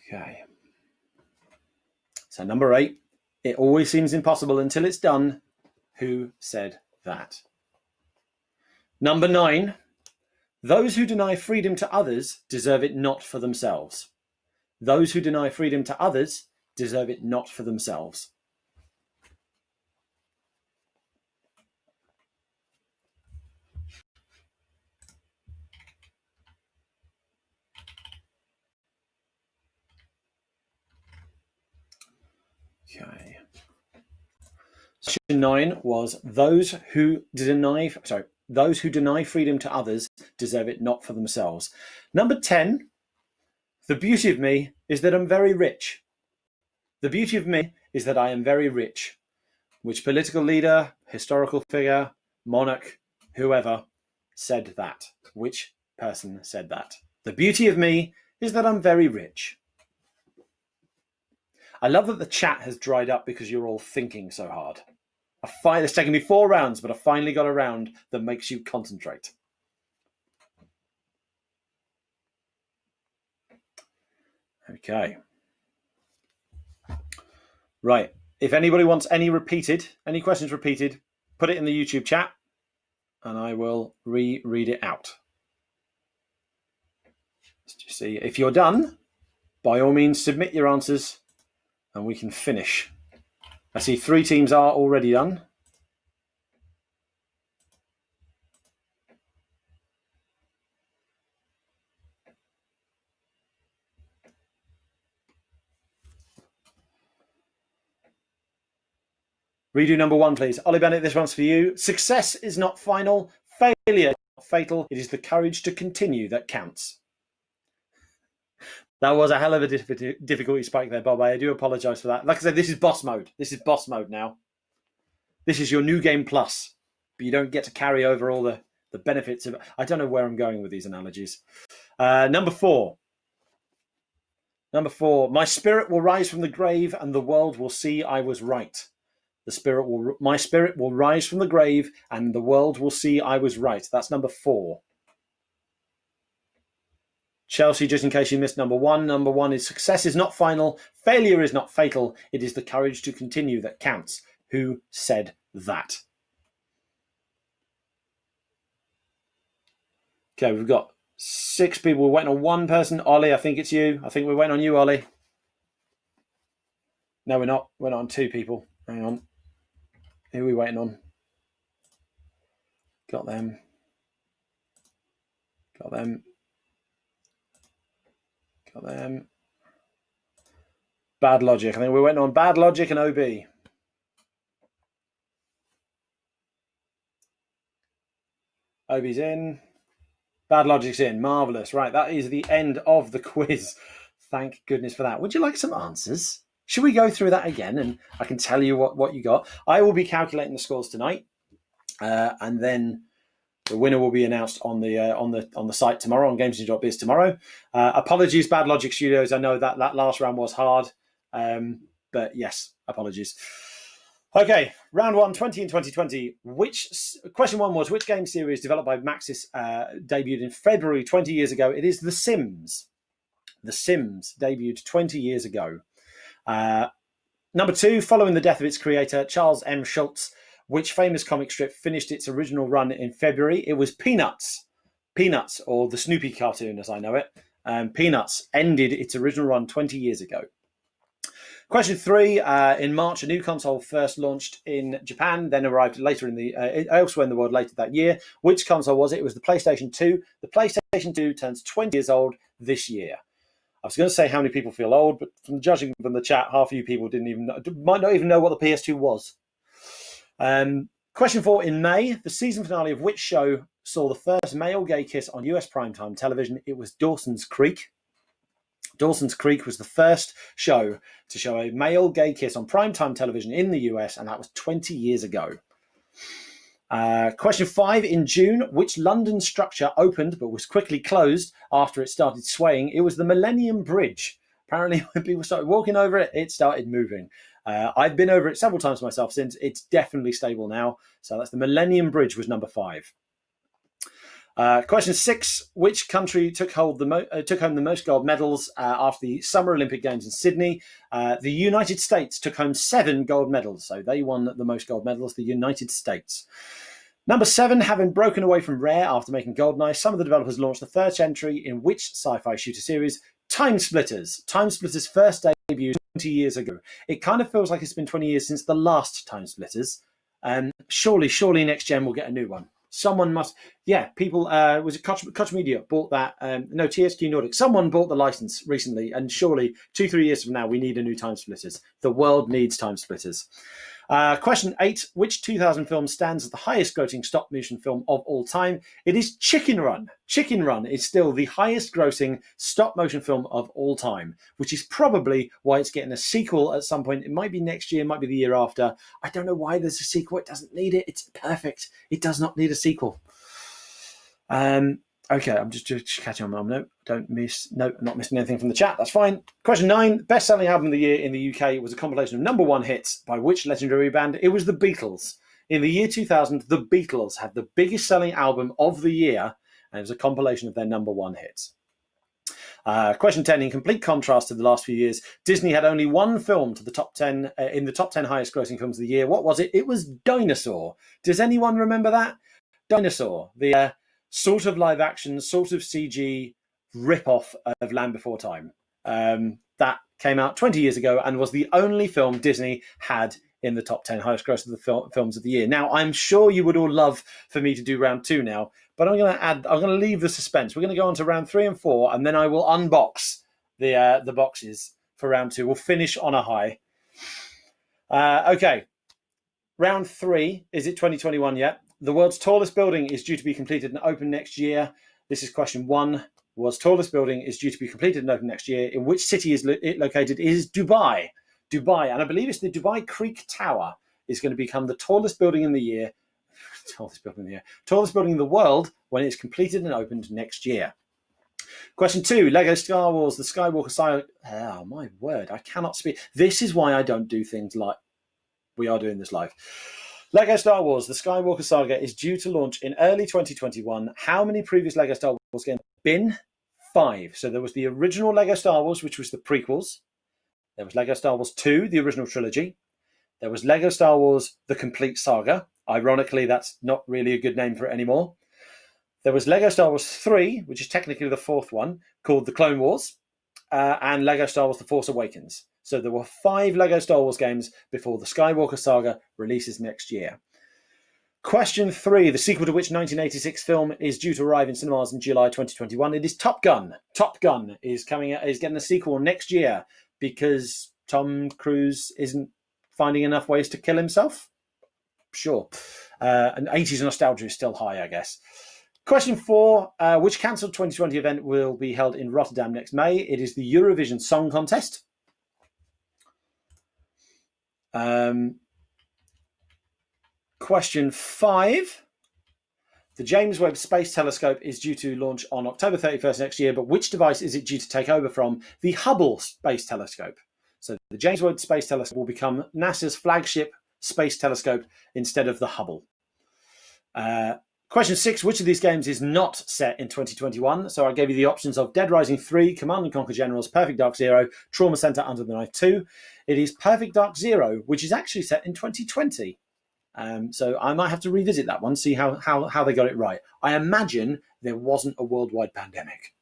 Okay. So number 8, it always seems impossible until it's done. Who said that? Number 9, those who deny freedom to others deserve it not for themselves. Those who deny freedom to others deserve it not for themselves. Okay. Question 9 was those who deny freedom to others deserve it not for themselves. Number 10, the beauty of me is that I'm very rich. The beauty of me is that I am very rich. Which political leader, historical figure, monarch, whoever said that? Which person said that? The beauty of me is that I'm very rich. I love that the chat has dried up because you're all thinking so hard. It's taken me 4 rounds, but I finally got a round that makes you concentrate. Okay. Right. If anybody wants any questions repeated, put it in the YouTube chat and I will reread it out. Let's just see. If you're done, by all means, submit your answers and we can finish. I see 3 teams are already done. Redo number 1, please. Ollie Bennett, this one's for you. Success is not final. Failure is not fatal. It is the courage to continue that counts. That was a hell of a difficulty spike there, Bob. I do apologise for that. Like I said, this is boss mode. This is boss mode now. This is your new game plus, but you don't get to carry over all the benefits of it. I don't know where I'm going with these analogies. Number 4. My spirit will rise from the grave and the world will see I was right. My spirit will rise from the grave and the world will see I was right. That's number 4. Chelsea, just in case you missed number 1. Number 1 is success is not final. Failure is not fatal. It is the courage to continue that counts. Who said that? Okay, we've got 6 people. We're waiting on 1 person. Ollie, I think it's you. I think we're waiting on you, Ollie. No, we're not. We're not on 2 people. Hang on. Who are we waiting on? Got them. Bad Logic. I think we're waiting on Bad Logic and OB. OB's in. Bad Logic's in. Marvellous. Right, that is the end of the quiz. Thank goodness for that. Would you like some answers? Should we go through that again and I can tell you what you got? I will be calculating the scores tonight, and then the winner will be announced on the site tomorrow, on GamesIndustry.biz tomorrow. Apologies, Bad Logic Studios. I know that last round was hard, but yes, apologies. Okay, round 1, 20 in 2020. Question 1 was, which game series developed by Maxis debuted in February 20 years ago? It is The Sims. The Sims debuted 20 years ago. Number 2, following the death of its creator, Charles M. Schulz, which famous comic strip finished its original run in February? It was Peanuts. Peanuts, or the Snoopy cartoon as I know it. Peanuts ended its original run 20 years ago. Question 3. In March, a new console first launched in Japan, then arrived later elsewhere in the world later that year. Which console was it? It was the PlayStation 2. The PlayStation 2 turns 20 years old this year. I was going to say how many people feel old, but from judging from the chat, half of you people might not even know what the PS2 was. Question 4. In May, the season finale of which show saw the first male gay kiss on US primetime television? It was Dawson's Creek. Dawson's Creek was the first show to show a male gay kiss on primetime television in the US, and that was 20 years ago. Question 5. In June, which London structure opened but was quickly closed after it started swaying? It was the Millennium Bridge. Apparently, when people started walking over it, it started moving. I've been over it several times myself since. It's definitely stable now. So that's the Millennium Bridge was number 5. Question 6. Which country took home the most gold medals after the Summer Olympic Games in Sydney? The United States took home 7 gold medals. So they won the most gold medals, the United States. Number 7, having broken away from Rare after making GoldenEye, some of the developers launched the first entry in which sci-fi shooter series? Time Splitters. Time Splitters' first debut 20 years ago. It kind of feels like it's been 20 years since the last Time Splitters. Surely next gen will get a new one. Someone must, people, was it Koch Media bought that? No, THQ Nordic. Someone bought the license recently, and surely 2-3 years from now, we need a new Time Splitters. The world needs Time Splitters. Question 8. Which 2000 film stands as the highest grossing stop motion film of all time? It is Chicken Run. Chicken Run is still the highest grossing stop motion film of all time, which is probably why it's getting a sequel at some point. It might be next year, it might be the year after. I don't know why there's a sequel. It doesn't need it. It's perfect. It does not need a sequel. Okay, I'm just catching on. No, I'm not missing anything from the chat. That's fine. Question 9. Best-selling album of the year in the UK was a compilation of number 1 hits by which legendary band? It was the Beatles. In the year 2000, the Beatles had the biggest selling album of the year, and it was a compilation of their number 1 hits. Question 10. In complete contrast to the last few years, Disney had only one film to the top 10 in the top 10 highest grossing films of the year. What was it? It was Dinosaur. Does anyone remember that? Dinosaur, the sort of live action, sort of CG rip-off of Land Before Time. That came out 20 years ago and was the only film Disney had in the top 10 highest gross of the films of the year. Now, I'm sure you would all love for me to do round 2 now, but I'm going to leave the suspense. We're going to go on to round 3 and 4, and then I will unbox the boxes for round 2. We'll finish on a high. Okay. Round 3, is it 2021 yet? The world's tallest building is due to be completed and open next year. This is question 1. The world's tallest building is due to be completed and open next year. In which city is it located? It is Dubai. Dubai. And I believe it's the Dubai Creek Tower is going to become the tallest building in the year. Tallest building in the world when it's completed and opened next year. Question 2. Lego Star Wars, the Skywalker Saga. Oh, my word. I cannot speak. This is why I don't do things like we are doing this live. Lego Star Wars, the Skywalker Saga is due to launch in early 2021. How many previous Lego Star Wars games have been? 5. So there was the original Lego Star Wars, which was the prequels. There was Lego Star Wars 2, the original trilogy. There was Lego Star Wars, the complete saga. Ironically, that's not really a good name for it anymore. There was Lego Star Wars 3, which is technically the 4th one, called the Clone Wars, and Lego Star Wars The Force Awakens. So there were 5 Lego Star Wars games before the Skywalker Saga releases next year. Question 3. The sequel to which 1986 film is due to arrive in cinemas in July 2021? It is Top Gun. Top Gun is getting a sequel next year because Tom Cruise isn't finding enough ways to kill himself. Sure. And 80s nostalgia is still high, I guess. Question 4. Which cancelled 2020 event will be held in Rotterdam next May? It is the Eurovision Song Contest. Question 5. The James Webb Space Telescope is due to launch on October 31st next year, but which device is it due to take over from? The Hubble Space Telescope. So the James Webb Space Telescope will become NASA's flagship space telescope instead of the Hubble. Question 6. Which of these games is not set in 2021? So I gave you the options of Dead Rising 3, Command & Conquer Generals, Perfect Dark Zero, Trauma Center, Under the Knife 2. It is Perfect Dark Zero, which is actually set in 2020. So I might have to revisit that one, see how they got it right. I imagine there wasn't a worldwide pandemic.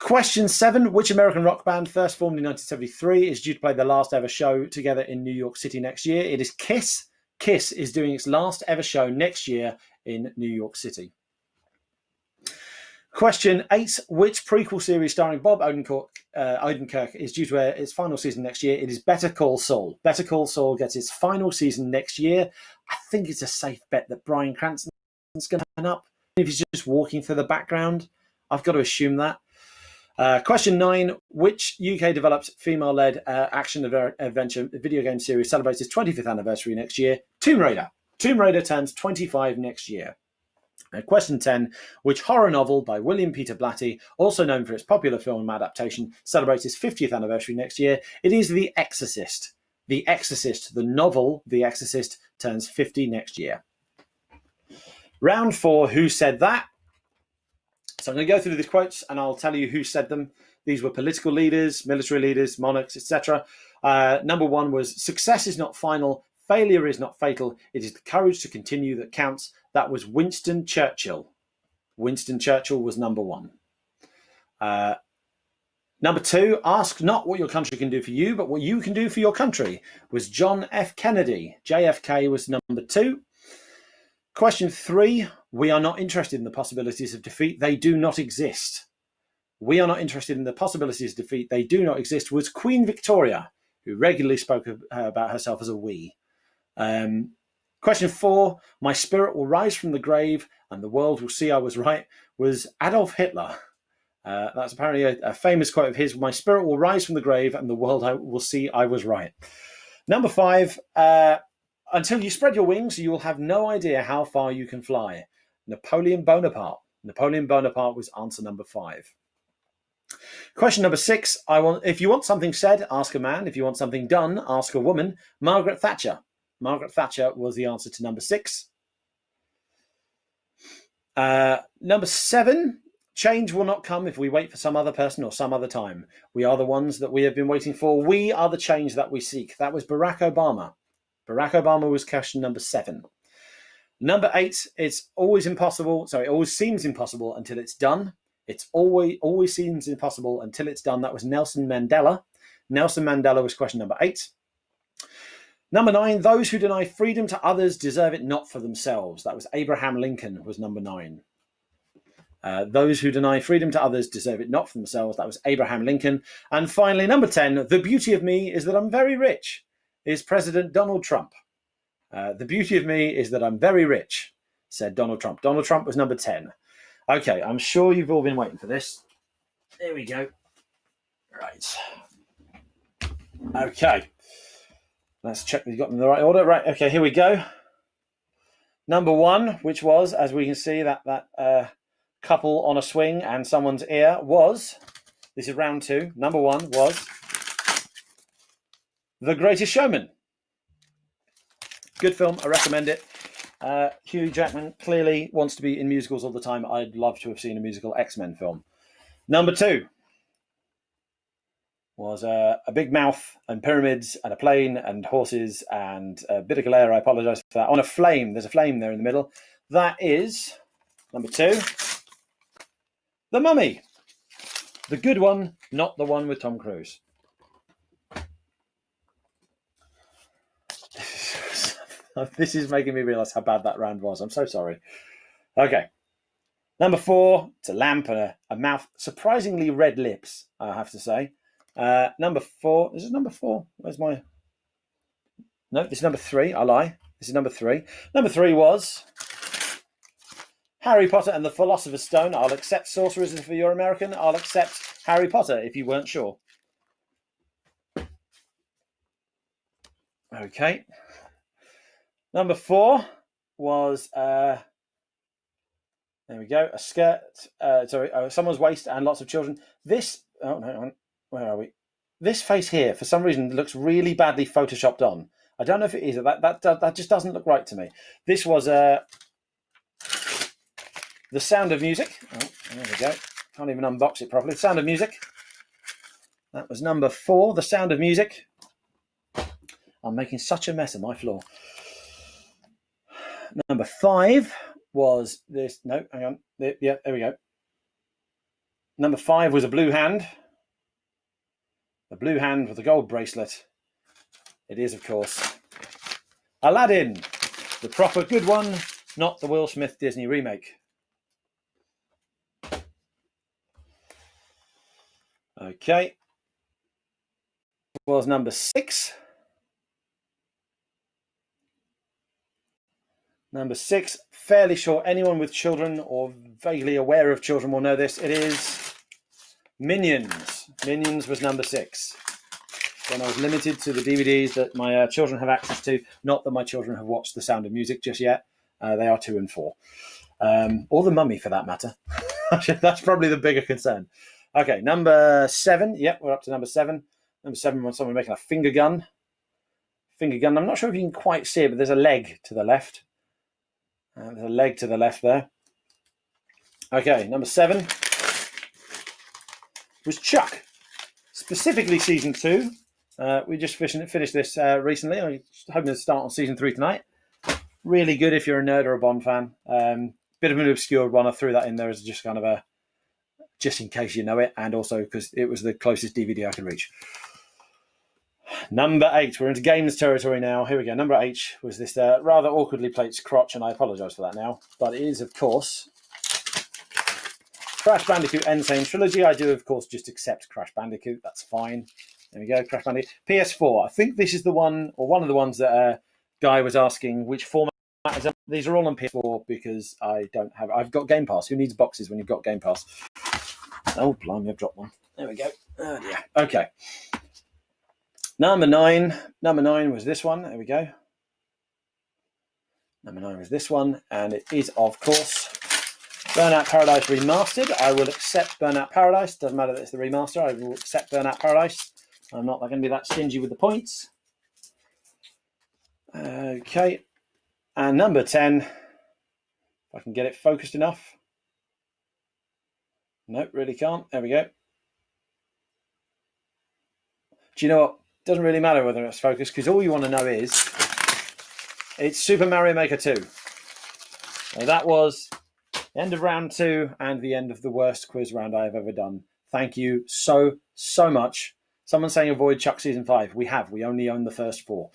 Question 7. Which American rock band, first formed in 1973, is due to play their last ever show together in New York City next year? It is Kiss. Kiss is doing its last ever show next year in New York City. Question 8. Which prequel series starring Bob Odenkirk is due to air its final season next year? It is Better Call Saul. Better Call Saul gets its final season next year. I think it's a safe bet that Bryan Cranston's going to turn up. If he's just walking through the background, I've got to assume that. Question 9. Which UK-developed female-led action-adventure video game series celebrates its 25th anniversary next year? Tomb Raider. Tomb Raider turns 25 next year. Question 10. Which horror novel by William Peter Blatty, also known for its popular film adaptation, celebrates its 50th anniversary next year? It is The Exorcist. The Exorcist, the novel The Exorcist, turns 50 next year. Round 4, Who Said That? So I'm going to go through these quotes and I'll tell you who said them. These were political leaders, military leaders, monarchs, etc. Number 1 was, success is not final, failure is not fatal, it is the courage to continue that counts. That was Winston Churchill. Winston Churchill was number 1. Number 2, ask not what your country can do for you, but what you can do for your country, was John F. Kennedy. JFK was number 2. Question 3, we are not interested in the possibilities of defeat. They do not exist. We are not interested in the possibilities of defeat. They do not exist, was Queen Victoria, who regularly spoke about herself as a we. Question 4, my spirit will rise from the grave and the world will see I was right, was Adolf Hitler. That's apparently a famous quote of his, my spirit will rise from the grave and the world will see I was right. Number 5, until you spread your wings, you will have no idea how far you can fly. Napoleon Bonaparte. Napoleon Bonaparte was answer number 5. Question number 6, if you want something said, ask a man. If you want something done, ask a woman. Margaret Thatcher. Margaret Thatcher was the answer to number 6. Number 7, change will not come if we wait for some other person or some other time. We are the ones that we have been waiting for. We are the change that we seek. That was Barack Obama. Barack Obama was question number 7. Number 8, it's always impossible. So it always seems impossible until it's done. It's always seems impossible until it's done. That was Nelson Mandela. Nelson Mandela was question number 8. Number 9, those who deny freedom to others deserve it not for themselves. That was Abraham Lincoln was number 9. Those who deny freedom to others deserve it not for themselves. That was Abraham Lincoln. And finally, number 10, the beauty of me is that I'm very rich, is President Donald Trump. The beauty of me is that I'm very rich, said Donald Trump. Donald Trump was number 10. Okay, I'm sure you've all been waiting for this. There we go. Right. Okay. Let's check we've got them in the right order. Right, okay, here we go. Number 1, which was, as we can see, that couple on a swing and someone's ear was, this is round 2, number 1 was The Greatest Showman. Good film, I recommend it. Hugh Jackman clearly wants to be in musicals all the time. I'd love to have seen a musical X-Men film. Number 2 was a big mouth and pyramids and a plane and horses and a bit of glare. I apologise for that. On a flame, there's a flame there in the middle. That is number 2, The Mummy. The good one, not the one with Tom Cruise. This is making me realise how bad that round was. I'm so sorry. Okay. Number 4, it's a lamp and a mouth. Surprisingly red lips, I have to say. Number 4. This is number 4. Where's my... No, this is number 3. I lie. This is number 3. Number 3 was Harry Potter and the Philosopher's Stone. I'll accept sorcerers if you're American. I'll accept Harry Potter if you weren't sure. Okay. Number 4 was, there we go, a skirt, someone's waist and lots of children. This, oh no, where are we? This face here, for some reason, looks really badly photoshopped on. I don't know if it is. That just doesn't look right to me. This was The Sound of Music. Oh, there we go. Can't even unbox it properly. The Sound of Music. That was number 4, The Sound of Music. I'm making such a mess of my floor. Number 5 was this. No, hang on. Yeah, there we go. Number 5 was a blue hand. The blue hand with a gold bracelet. It is, of course, Aladdin, the proper good one, not the Will Smith Disney remake. Okay. Was number 6. Number 6, fairly sure anyone with children or vaguely aware of children will know this. It is Minions. Minions was number 6. When I was limited to the DVDs that my children have access to, not that my children have watched The Sound of Music just yet. They are 2 and 4. Or The Mummy, for that matter. That's probably the bigger concern. Okay, number 7. Yep, we're up to number 7. Number 7 was someone making a finger gun. Finger gun. I'm not sure if you can quite see it, but there's a leg to the left. There's a leg to the left there. Okay, number 7 was Chuck. Specifically Season 2. We just finished this recently. I'm hoping to start on Season 3 tonight. Really good if you're a nerd or a Bond fan. Bit of an obscure one. I threw that in there as just kind of a, just in case you know it, and also because it was the closest DVD I could reach. Number 8. We're into games territory now. Here we go. Number 8 was this rather awkwardly placed crotch, and I apologise for that now. But it is, of course, Crash Bandicoot Insane Trilogy. I do, of course, just accept Crash Bandicoot. That's fine. There we go. Crash Bandicoot. PS4. I think this is the one, or one of the ones that Guy was asking which format is it. These are all on PS4 because I don't have. I've got Game Pass. Who needs boxes when you've got Game Pass? Oh, blimey, I've dropped one. There we go. Oh, dear. Okay. Number 9. Number 9 was this one. There we go. Number 9 was this one. And it is, of course, Burnout Paradise Remastered. I will accept Burnout Paradise. Doesn't matter that it's the remaster. I will accept Burnout Paradise. I'm not going to be that stingy with the points. Okay. And number 10. If I can get it focused enough. Nope, really can't. There we go. Do you know what? Doesn't really matter whether it's focused because all you want to know is it's Super Mario Maker 2. So that was the end of round 2 and the end of the worst quiz round I have ever done. Thank you so much. Someone's saying avoid Chuck Season 5. We have. We only own the first 4.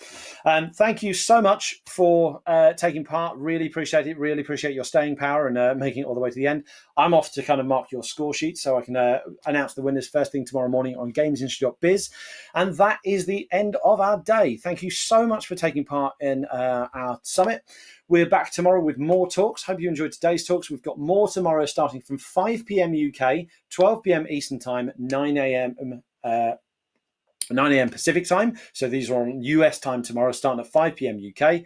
Thank you so much for taking part. Really appreciate it. Really appreciate your staying power and making it all the way to the end. I'm off to kind of mark your score sheet so I can announce the winners first thing tomorrow morning on GamesIndustry.biz. And that is the end of our day. Thank you so much for taking part in our summit. We're back tomorrow with more talks. Hope you enjoyed today's talks. We've got more tomorrow starting from 5 p.m. UK, 12 p.m. Eastern Time, 9 a.m. Pacific time. So these are on US time tomorrow, starting at 5 p.m. UK.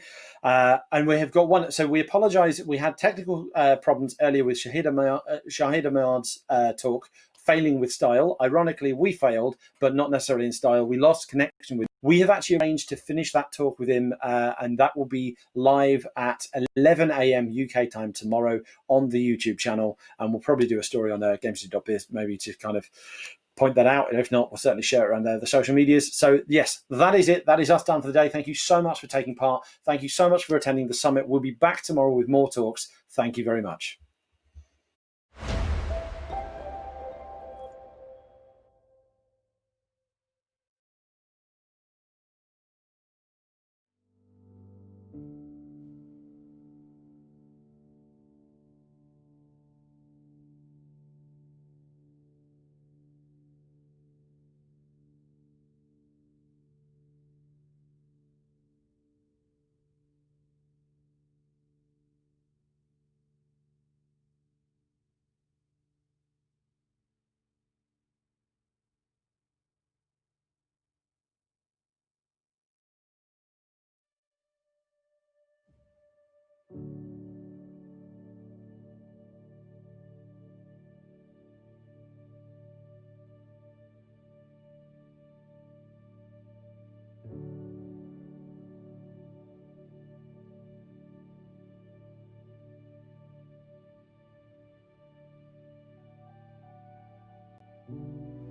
And we have got one. So we apologize. We had technical problems earlier with Shahid Ahmad's talk, failing with style. Ironically, we failed, but not necessarily in style. We lost connection with. We have actually arranged to finish that talk with him, and that will be live at 11 a.m. UK time tomorrow on the YouTube channel. And we'll probably do a story on GamesIndustry.biz, maybe to kind of point that out. And if not, we'll certainly share it around the social medias. So yes, that is it. That is us done for the day. Thank you so much for taking part. Thank you so much for attending the summit. We'll be back tomorrow with more talks. Thank you very much.